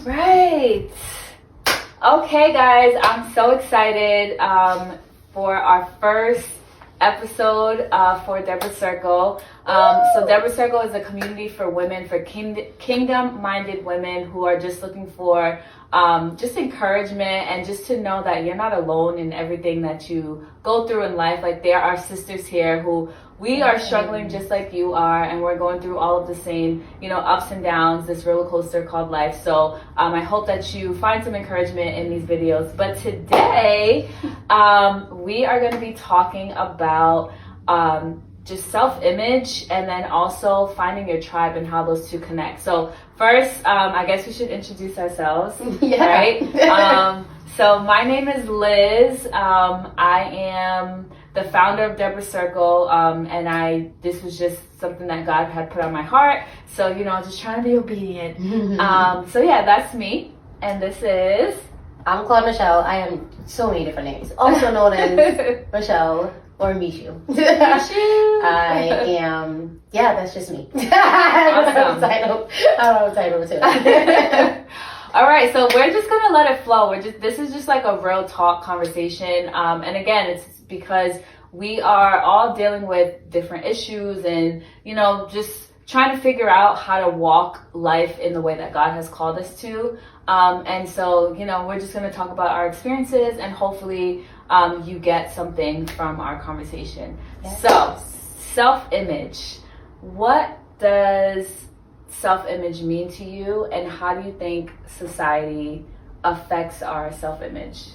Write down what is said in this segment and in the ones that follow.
right. Okay, guys, I'm so excited for our first episode for Deborah Circle. So Deborah Circle is a community for women, for kingdom-minded women who are just looking for just encouragement and just to know that you're not alone in everything that you go through in life. Like, there are sisters here who we are struggling just like you are, and we're going through all of the same, ups and downs, this roller coaster called life. So I hope that you find some encouragement in these videos. But today, we are going to be talking about just self-image, and then also finding your tribe and how those two connect. So first, I guess we should introduce ourselves, right? So my name is Liz. I am the founder of Deborah Circle, and this was just something that God had put on my heart. So, just trying to be obedient. So yeah, that's me. And this is... I'm Claude Michelle. I am so many different names. Also known as Michelle or Mishu. I am, that's just me. Awesome. I don't have a title to it. All right, so we're just gonna let it flow. This is just like a real talk conversation. And again, it's because we are all dealing with different issues and, just trying to figure out how to walk life in the way that God has called us to. And so, we're just going to talk about our experiences, and hopefully you get something from our conversation. Yes. So, self-image. What does self-image mean to you, and how do you think society affects our self-image?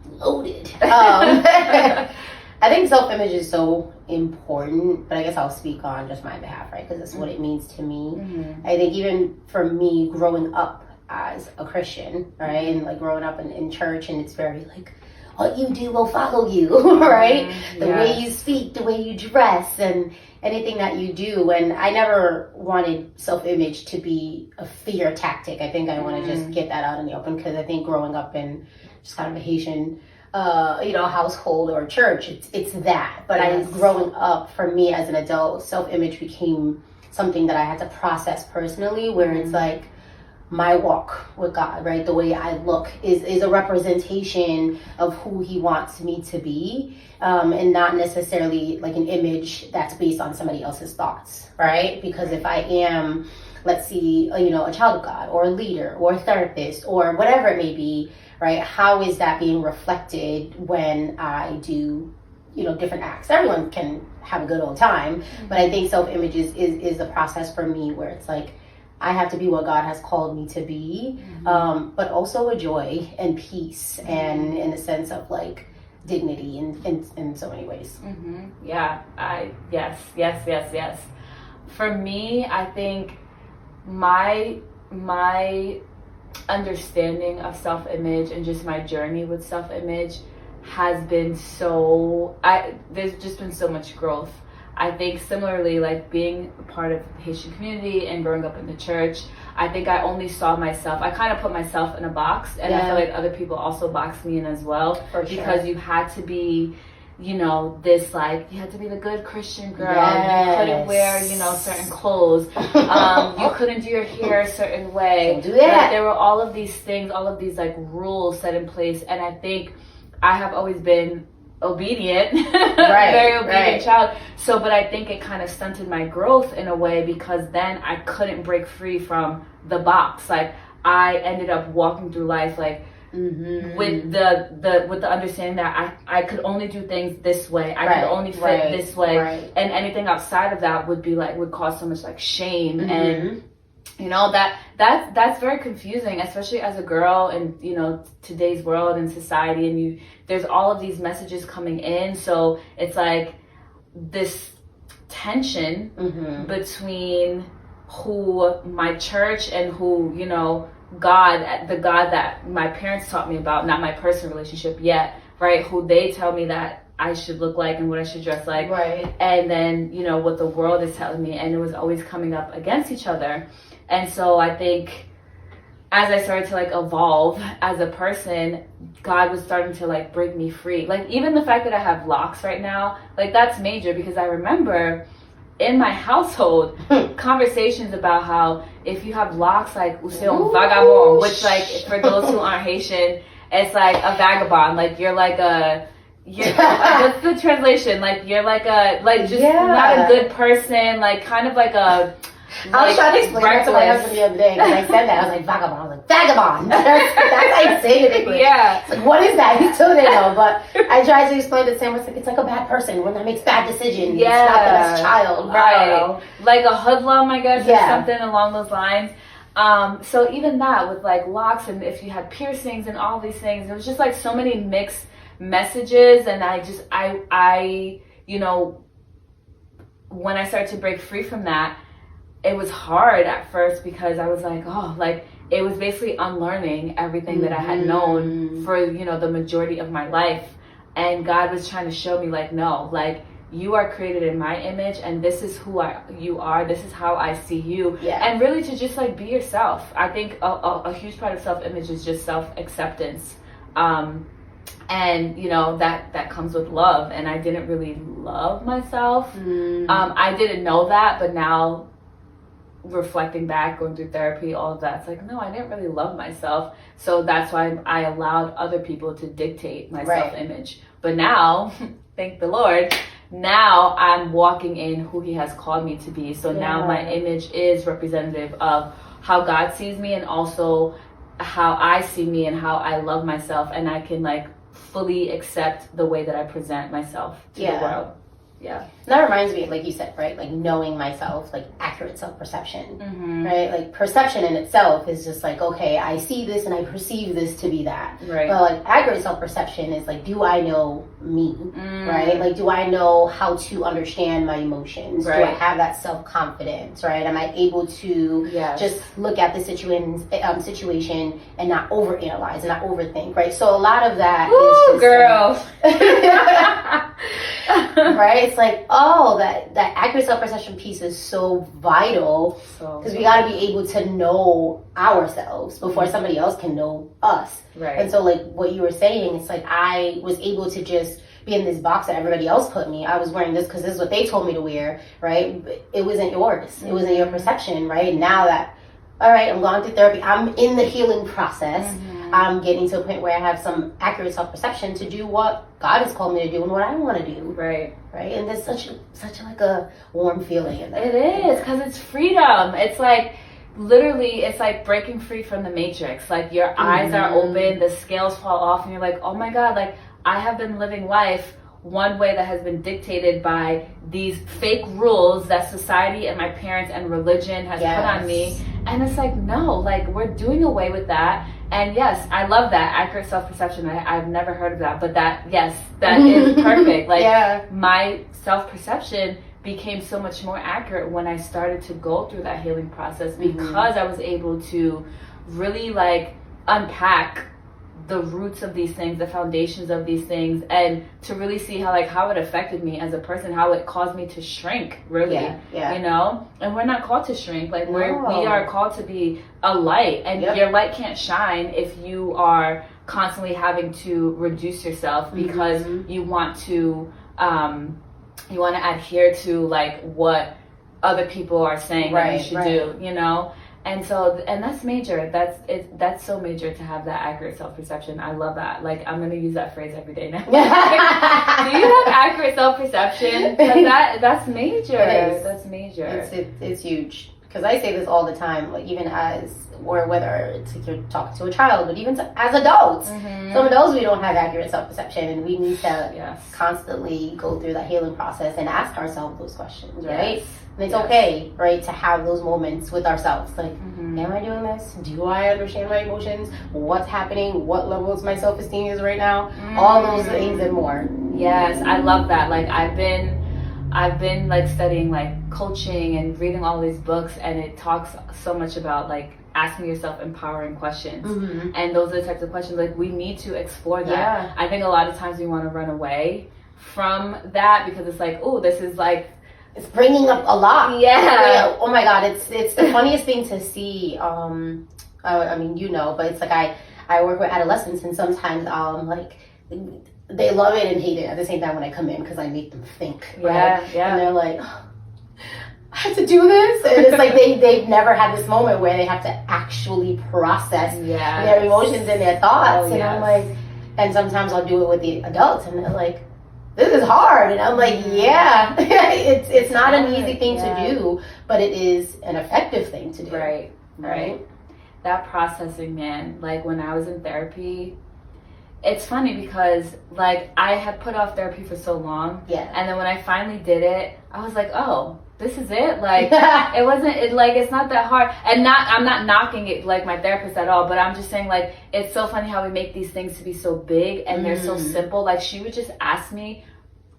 Loaded. I think self-image is so important, but I guess I'll speak on just my behalf, right? Because that's what it means to me. Mm-hmm. I think even for me, growing up as a Christian, right? And like growing up in church, and it's very like, what you do will follow you, right? Mm-hmm. The way you speak, the way you dress, and anything that you do. And I never wanted self-image to be a fear tactic. I think I want to just get that out in the open, because I think growing up in just kind of a Haitian household or church, it's that. But growing up, for me as an adult, self-image became something that I had to process personally, where it's like my walk with God, right? The way I look is a representation of who He wants me to be, and not necessarily like an image that's based on somebody else's thoughts, right? Because if I am, let's see, a child of God, or a leader, or a therapist, or whatever it may be, right? How is that being reflected when I do, different acts? Everyone can have a good old time, but I think self-image is the process for me, where it's like, I have to be what God has called me to be, but also a joy and peace, and in a sense of like dignity in so many ways. Mm-hmm. Yeah, yes. For me, I think my understanding of self-image and just my journey with self-image has been there's just been so much growth. I think similarly, like being a part of the Haitian community and growing up in the church, I think I only saw myself, I kind of put myself in a box, and I feel like other people also boxed me in as well. For sure. Because you had to be, this, like, you had to be the good Christian girl. Yes. You couldn't wear, certain clothes. You couldn't do your hair a certain way. Don't do that. Like, there were all of these things, all of these like rules set in place, and I think I have always been obedient, very obedient child. So, but I think it kind of stunted my growth in a way, because then I couldn't break free from the box. Like, I ended up walking through life like with the understanding that I could only do things this way. I could only fit this way, and anything outside of that would cause so much like shame, and that's very confusing, especially as a girl in today's world and society, and there's all of these messages coming in, so it's like this tension between who my church and who God, the God that my parents taught me about, not my personal relationship yet, right? Who they tell me that I should look like and what I should dress like, right? And then what the world is telling me, and it was always coming up against each other. And so I think as I started to like evolve as a person, God was starting to like break me free. Like even the fact that I have locks right now, like that's major, because I remember in my household, conversations about how if you have locks, like, c'est un vagabond, which, like, for those who aren't Haitian, it's like a vagabond. Like, you're like what's the translation? Like, you're like just not a good person, like, kind of like a, I was trying to explain that to my husband the other day because I said that. I was like, vagabond. I was like, vagabond. That's how you say it in English. Yeah. It's like, what is that? He still didn't know. But I tried to explain to Sam, it's like a bad person, one that makes bad decisions. Yeah. It's not the best child. Right. Like a hoodlum, I guess, or something along those lines. So even that with like locks, and if you had piercings and all these things, it was just like so many mixed messages. And I you know, when I started to break free from that, it was hard at first because I was like, oh, like it was basically unlearning everything that I had known for, you know, the majority of my life. And God was trying to show me, like, no, like, you are created in my image, and this is who you are. This is how I see you. Yeah. And really to just like be yourself. I think a huge part of self-image is just self-acceptance. And you know, that comes with love. And I didn't really love myself. I didn't know that, but now reflecting back, going through therapy, all of that, it's like, no, I didn't really love myself. So that's why I allowed other people to dictate my self-image. But now, thank the Lord, now I'm walking in who he has called me to be. So now my image is representative of how God sees me, and also how I see me and how I love myself. And I can like fully accept the way that I present myself to the world. Yeah. That reminds me, like you said, right? Like knowing myself, like accurate self-perception, right? Like perception in itself is just like, okay, I see this and I perceive this to be that. Right. But like accurate self-perception is like, do I know me, right? Like, do I know how to understand my emotions? Right. Do I have that self-confidence, right? Am I able to just look at the situation and not overanalyze and not overthink, right? So a lot of that is just girl. Right? It's like, oh, that accurate self-perception piece is so vital because we got to be able to know ourselves before somebody else can know us. Right. And so like what you were saying, it's like I was able to just be in this box that everybody else put me. I was wearing this because this is what they told me to wear, right? It wasn't yours. It wasn't your perception, right? Now that, all right, I'm going through therapy, I'm in the healing process. I'm getting to a point where I have some accurate self-perception to do what God has called me to do and what I want to do. Right. Right. And there's such like a warm feeling in that. It is, because it's freedom. It's like, literally, it's like breaking free from the matrix. Like your eyes are open, the scales fall off, and you're like, oh my God, like I have been living life one way that has been dictated by these fake rules that society and my parents and religion has put on me. And it's like, no, like we're doing away with that. And yes, I love that accurate self-perception. I've never heard of that, but that is perfect. Like my self-perception became so much more accurate when I started to go through that healing process, because I was able to really like unpack the roots of these things, the foundations of these things, and to really see how it affected me as a person, how it caused me to shrink, really. You know? And we're not called to shrink. Like we are called to be a light, and your light can't shine if you are constantly having to reduce yourself because you want to adhere to like what other people are saying that you should do, you know? And so, and that's major. That's so major to have that accurate self-perception. I love that. Like, I'm going to use that phrase every day now. Do you have accurate self-perception? That's major. That's major. It's huge. Because I say this all the time, like even whether it's like you're talking to a child, but even as adults. Some adults, we don't have accurate self-perception, and we need to constantly go through that healing process and ask ourselves those questions, right? And it's okay, right, to have those moments with ourselves. Like, am I doing this? Do I understand my emotions? What's happening? What levels my self-esteem is right now? All those things and more. Yes, I love that. Like, I've been like studying like coaching and reading all these books, and it talks so much about like asking yourself empowering questions. And those are the types of questions like we need to explore that. I think a lot of times we want to run away from that because it's like, oh, this is like, it's bringing up a lot. Oh my God, it's the funniest thing to see. I mean, you know, but it's like I work with adolescents, and sometimes like they love it and hate it at the same time when I come in, because I make them think. And they're like, I have to do this, and it's like they've never had this moment where they have to actually process their emotions and their thoughts. And I'm like, and sometimes I'll do it with the adults, and they're like, this is hard, and I'm like, yeah, it's not an easy thing to do, but it is an effective thing to do. Right. That processing, man, like when I was in therapy, it's funny because like I had put off therapy for so long, and then when I finally did it, I was like, oh, this is it. Like it's not that hard. And I'm not knocking it like my therapist at all, but I'm just saying like it's so funny how we make these things to be so big and they're so simple. Like she would just ask me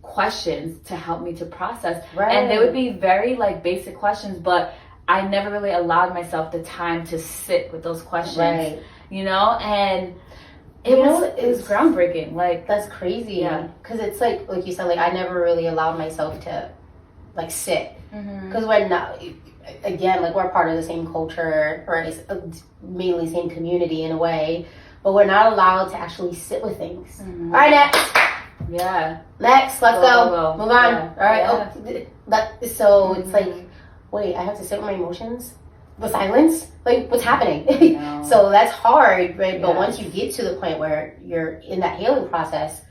questions to help me to process, and they would be very like basic questions, but I never really allowed myself the time to sit with those questions, you know, and it was groundbreaking. Like that's crazy, because it's like you said, like I never really allowed myself to like sit, because we're not, again, like we're part of the same culture, or mainly same community in a way, but we're not allowed to actually sit with things. All right, next. Next, let's go. Move on. All right. So it's like, wait, I have to sit with my emotions? The silence? Like, what's happening? So that's hard, right? But once you get to the point where you're in that healing process,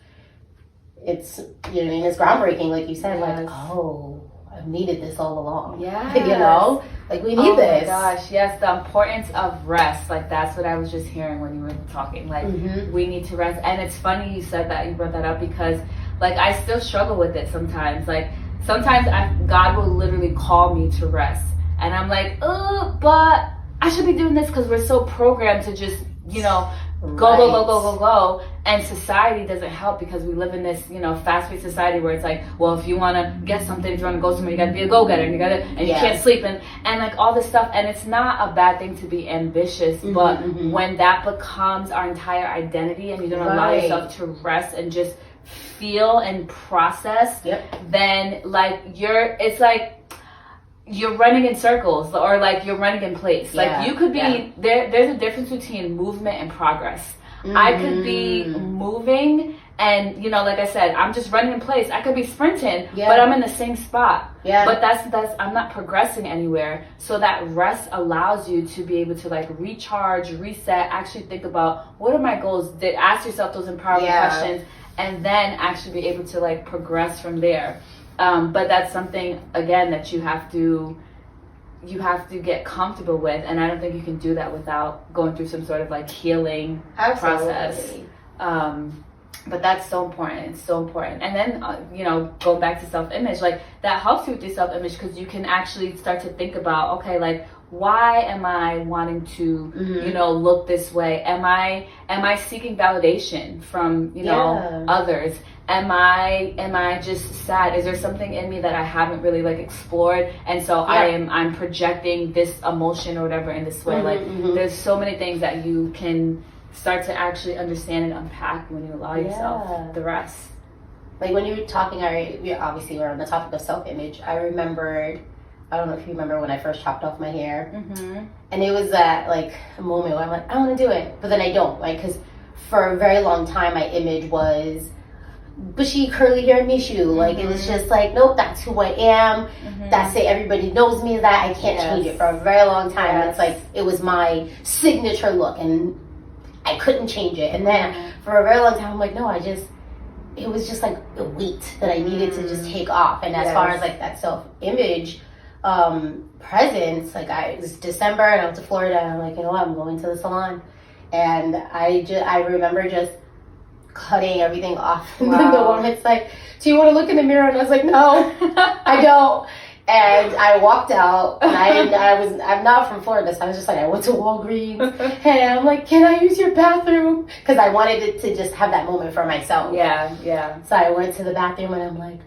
it's, you know what I mean? It's groundbreaking, like you said, like, oh, I've needed this all along. You know? Like, we need this. Oh my gosh, yes, the importance of rest. Like, that's what I was just hearing when you were talking. Like, we need to rest. And it's funny you said that, you brought that up, because, like, I still struggle with it sometimes. Like, sometimes God will literally call me to rest. And I'm like, oh, but I should be doing this because we're so programmed to just, you know, go. And society doesn't help because we live in this, you know, fast-paced society where it's like, well, if you want to get something, if you want to go somewhere, you got to be a go-getter, and you can't sleep, and like all this stuff. And it's not a bad thing to be ambitious, but when that becomes our entire identity and you don't allow yourself to rest and just feel and process, then like it's like you're running in circles, or like you're running in place. Like you could be there's a difference between movement and progress. I could be moving and, you know, like I said, I'm just running in place. I could be sprinting, but I'm in the same spot. But that's I'm not progressing anywhere. So that rest allows you to be able to like recharge, reset, actually think about what are my goals. Ask yourself those empowering questions, and then actually be able to like progress from there. But that's something, again, that you have to get comfortable with, and I don't think you can do that without going through some sort of like healing process. But that's so important. It's so important. And then, you know, going back to self-image, like that helps you with your self-image, because you can actually start to think about, okay, like, why am I wanting to, you know, look this way? Am I seeking validation from, you know, others? Am I just sad? Is there something in me that I haven't really like explored? And so I'm projecting this emotion or whatever in this way. Like there's so many things that you can start to actually understand and unpack when you allow yourself the rest. Like when you were talking, obviously we're on the topic of self-image. I remembered, I don't know if you remember when I first chopped off my hair, and it was that like a moment where I'm like, I want to do it, but then I don't, like, because for a very long time my image was bushy, curly hair Mishu. Like it was just like, nope, that's who I am. That's it. Everybody knows me as that. I can't change it. For a very long time, it's like it was my signature look, and I couldn't change it. And then for a very long time, I'm like, no, it was just like a weight that I needed to just take off. And as far as like that self-image presence, like it was December and I went to Florida, and I'm like, you know what, I'm going to the salon. And I remember just cutting everything off. And then the woman's like, do you want to look in the mirror? And I was like, no, I don't. And I walked out, and I'm not from Florida, so I was just like, I went to Walgreens, and I'm like, can I use your bathroom? Because I wanted it to just have that moment for myself. So I went to the bathroom, and I'm like,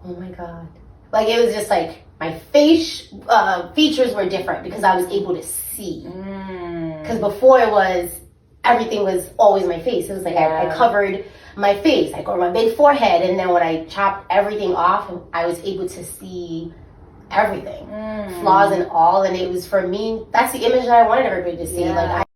oh my God. Like, it was just like, my face, features were different because I was able to see. Because before everything was always my face. It was like, I covered my face, I covered my big forehead, and then when I chopped everything off, I was able to see everything, flaws and all. And it was, for me, that's the image that I wanted everybody to see. Like